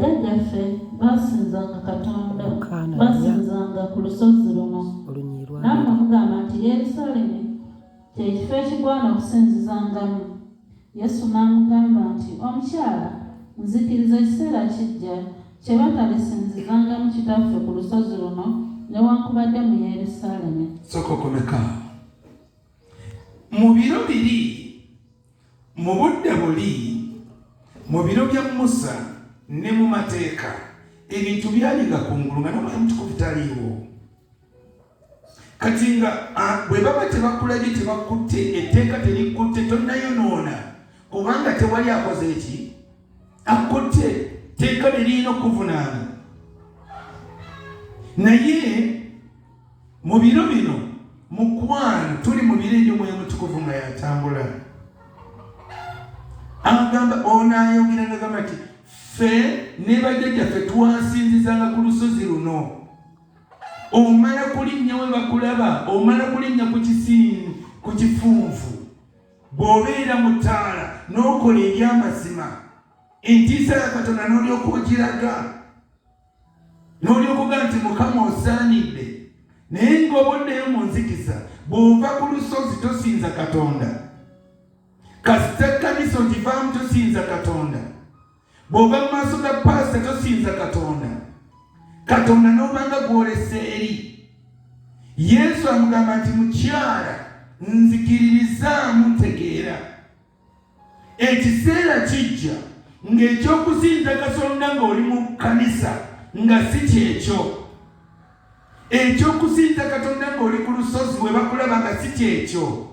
Bajjaffe baasinzanga Katonda, baasinzanga ku lusozi luno. Nammwe mugamba nti Yerusaalemi kye kifo ekigwana okusinzizangamu. Yesu n'amugamba nti omukyala, nzikiriza ekiseera kijja kye batalisinzizangamu Kitaffe ku lusozi luno newankubadde mu Yerusaalemi. Sokokomeka mu biro biri, mu budde buli, mu biro bya Musa ne mu mateeka ebintu byalinga kungulu nga n'Omwoyo Mutukuvu taliiwo. Kati nga bwe baba tebakulabye, tebakutte, etteeka terikutte, tonnayonoona kubanga tewali akoze eki akutte, tteeka lirina okuvunaana. Naye mu biro bino mukwano tuli mu biro eby'Omwoyo Mutukuvu nga yatambula, agamba onayogera ngagamba nti ffe ne bajjajjaffe twasinzizanga ku lusozi luno. Omala kulinnya we bakulaba, omala kulinnya ku kifunvu, bw'obeera mu ttaala n'okola eby'amazima, entiisa ya Katonda n'olyoka ogiraga, n'olyoka ogaa nti Mukama osaanidde. Naye ng'oboddeyo mu nzikiza, bw'ova ku lusozi tosinza Katonda, kasita kkanisa ogivaamu tosinza Katonda, bw'ova mu maaso ga paasita tosinza Katonda, Katonda n'obanga gwolese eri. Yesu amugamba nti mukyala, nzikiririzaamu ntegeera, ekiseera kijja ng'ekyokusinza Katonda ng'oli mu kkanisa nga si kyekyo, ekyokusinza Katonda ng'oli ku lusozi we bakulaba nga si kyekyo,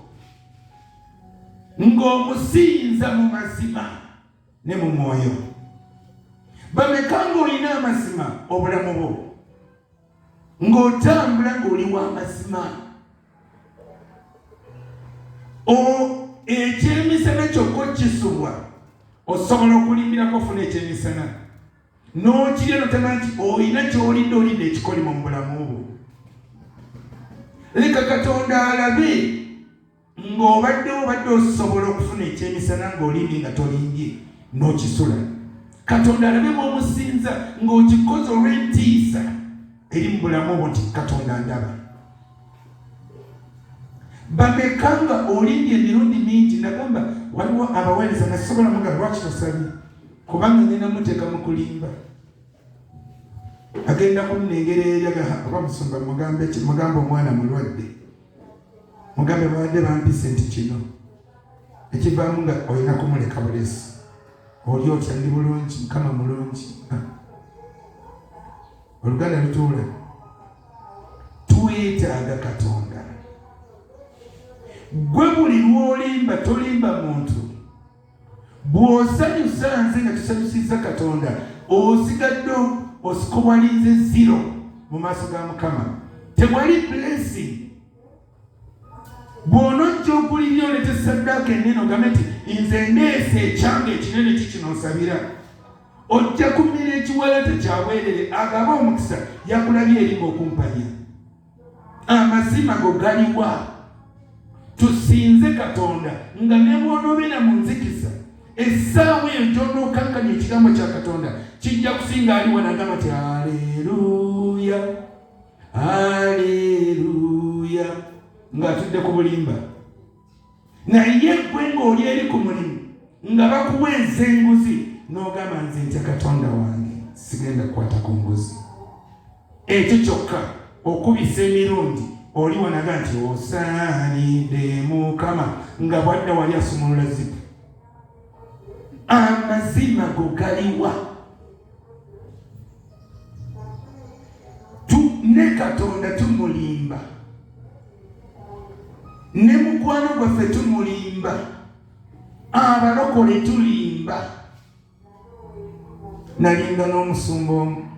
ng'omusinza mu mazima ne mu mwoyo. Bameka ng'olina amazima obulamu bwo, ng'otambula ng'oli w'amazima. Ekyemisana kyokka okisubwa, osobola okulimbirako ofuna ekyemisana n'okirya notama nti olina ky'olidde, olidde ekikolimo mu bulamu bwo. Leka Katonda alabe ng'obadde osobola okufuna ekyemisana ng'olindye nga tolimbye n'okisula. Katonda alabe bw'omusinza ng'okikoze olw'entiisa eri mu bulamu bwo nti Katonda ndaba. Bameka nga olindye emirundi mingi, nagamba waliwo abaweereza nasobola mugamba lwaki tosabye, kubanga ngenda muteeka mu kulimba. Agenda kunnengera eri oba musumba mugambe omwana mulwadde, mugambe babadde bampise nti kino ekivaamu nga olina kumuleka bulesi. Oli otya ndi bulungi, Mukama mulungi. Oluganda lutuula, twetaaga Katonda. Gwe buli lw'olimba tolimba muntu. Bw'osanyusa nze nga tusanyusiza Katonda, osigadde osikowalinze zero mu maaso ga Mukama. Tewali blessing. Bw'onojja okulirya olete saddaaka ennene ogambe nti nze ndeese ekyange ekinene kikino nsabira, ojja kumira ekiwalaata kyabwerere, agaba omukisa yakulabye eri ng'okumpanya. Amazima go galiwa. Tusinze Katonda nga ne bw'onoobeera mu nzikiza, essaawa eyo gy'onookankanya ekigambo kya Katonda kijja kusinga ali wanagamba nti aleluya, aleluya, ng'atudde ku bulimba. Naye gwe ng'oli eri ku mulimu nga bakuweeza enguzi n'ogamba nze ntya Katonda wange, sigenda kukwata ku nguzi. Ekyo kyokka okubisa emirundi oli wanaga nti osaanidde Mukama, nga bwadda wali asumulula zipu. Amazima go galiwa. Ne Katonda tumulimba, ne mukwano gwaffe tumulimba, abalokole tulimba. Nalinga n'omusumba omu,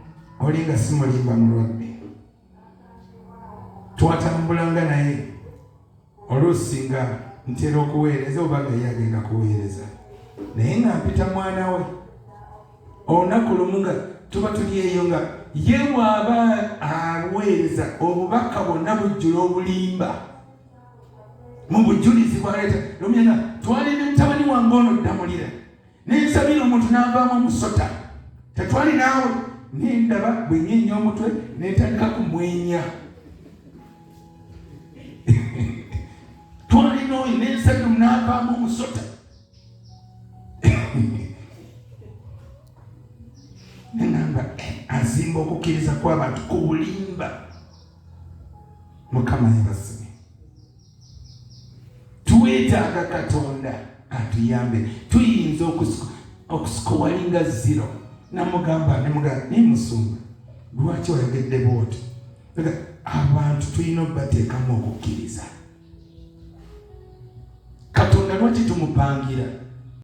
olinga simulimba mulwadde, twatambulanga naye oluusi nga ntera okuweereza oba nga ye agenda kuweereza, naye nga mpita mwana we. Olunaku lumu nga tuba tuli eyo nga ye bw'aba aweereza obubaka bwonna bujjula obulimba. Mu bujulizi bwaleeta lumyanga twalinde mutabani wange ono ddamulira, nensabira omuntu n'avaamu omusota Tetwali naawe nendaba bwe nyeenya omutwe netandika kumwenya. Twalina oyo nensajja munaavaamu omusota. Nengamba azimba okukkiriza kw'abantu ku bulimba. Mukama yebasibe. Tuwetaaga Katonda atuyambe. Tuyinza okusikowalinga zero. Namugamba nemusumba lwaki oyogedde bwoti? Abantu tulina okubateekamu okukkiriza. Katonda lwaki tumupangira?